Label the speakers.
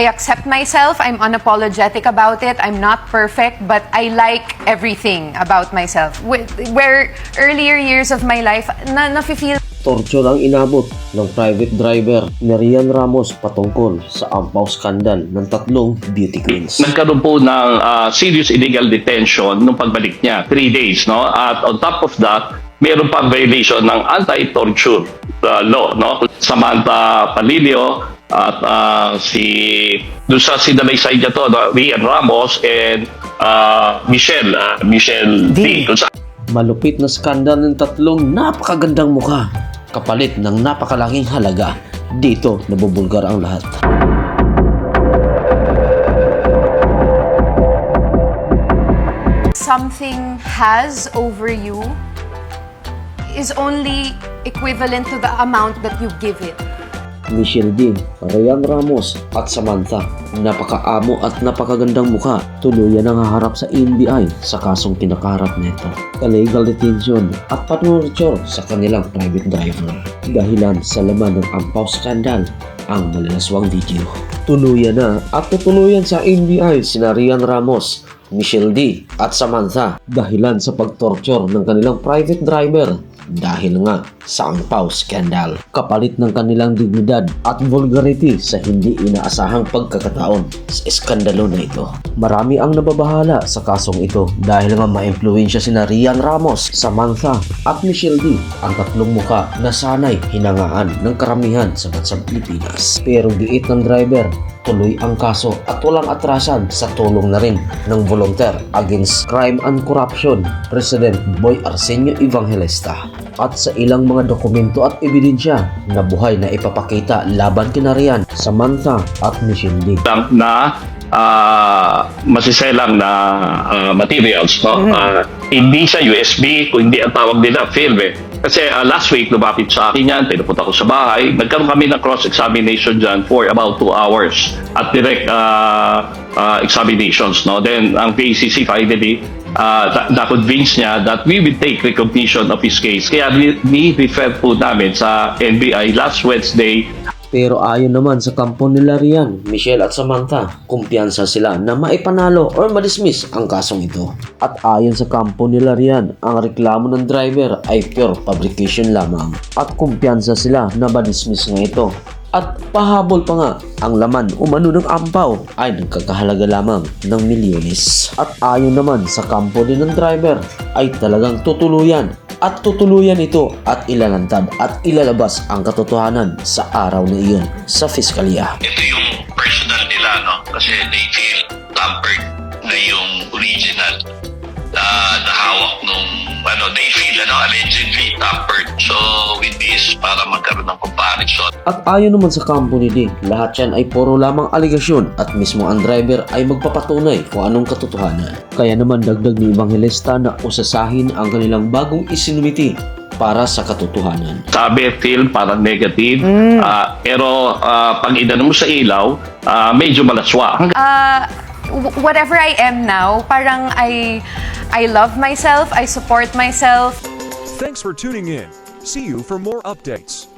Speaker 1: I accept myself. I'm unapologetic about it. I'm not perfect, but I like everything about myself. Where earlier years of my life, na-feel
Speaker 2: Torture ang inabot ng private driver ni Rian Ramos patungkol sa ampaw skandal ng tatlong beauty queens.
Speaker 3: Nagkaroon po ng serious illegal detention nung pagbalik niya, 3 days, no? At on top of that, meron pa violation ng anti-torture law, no? Samantha Palilio at doon sa sinalaysay niya to, no? Rian Ramos and Michelle D.
Speaker 2: Malupit na skandal ng tatlong napakagandang mukha, kapalit ng napakalaking halaga. Dito nabubulgar ang lahat.
Speaker 1: something has over you is only equivalent to the amount that you give it.
Speaker 2: Michelle D, Rian Ramos at Samantha, napakaamo at napakagandang mukha, tuluyan ang haharap sa NBI sa kasong kinakaharap nito. Illegal detention at patorture sa kanilang private driver. Dahilan sa laman ng ampaw skandal ang malalaswang video. Tuluyan na at tutuluyan sa NBI sina Rian Ramos, Michelle D at Samantha dahilan sa pagtorture ng kanilang private driver dahil nga sa ampaw skandal. Kapalit ng kanilang dignidad at vulgarity sa hindi inaasahang pagkakataon sa iskandalo na ito. Marami ang nababahala sa kasong ito dahil nga ma-impluwensya sina Rian Ramos, Samantha at Michelle D, ang tatlong muka na sanay hinangaan ng karamihan sa bansang Pilipinas. Pero giit ng driver, tuloy ang kaso at walang atrasan sa tulong na rin ng Volunteer Against Crime and Corruption, President Boy Arsenio Evangelista, at sa ilang mga dokumento at ebidensya na buhay na ipapakita laban kina Rian, Samantha at Michelle D.
Speaker 3: Na masiselang na materials, no? Hindi sa USB, kundi ang tawag nila film eh. Kasi last week, lumapit sa akin yan, pinupunta ko sa bahay, nagkaroon kami ng cross-examination dyan for about 2 hours at direct examinations, no? Then ang PACC finally na-convince niya that we will take recognition of his case. Kaya ni-refer po namin sa NBI last Wednesday.
Speaker 2: Pero ayon naman sa kampo nila Rian, Michelle at Samantha, kumpiyansa sila na maipanalo or madismiss ang kasong ito. At ayon sa kampo nila Rian, ang reklamo ng driver ay pure fabrication lamang. At kumpiyansa sila na madismiss nga ito. At pahabol pa nga, ang laman umano ng ampaw ay nagkakahalaga lamang ng milyones. At ayon naman sa kampo din ng driver ay talagang tutuluyan ito at ilalantad at ilalabas ang katotohanan sa araw na iyon sa piskalya.
Speaker 4: Ito yung personal nila, no? Kasi they feel tampered na yung original na nahawak nung they feel allegedly tampered. So with this, para magkaroon ng comparison.
Speaker 2: At ayon naman sa kampo ni D, lahat yan ay puro lamang aligasyon at mismo ang driver ay magpapatunay kung anong katotohanan. Kaya naman dagdag ni Evangelista na usasahin ang kanilang bagong isinumiti para sa katotohanan.
Speaker 3: Sabi, film parang negative, pero pag inano mo sa ilaw, medyo malaswa.
Speaker 1: Whatever I am now, parang I love myself, I support myself.
Speaker 5: Thanks for tuning in. See you for more updates.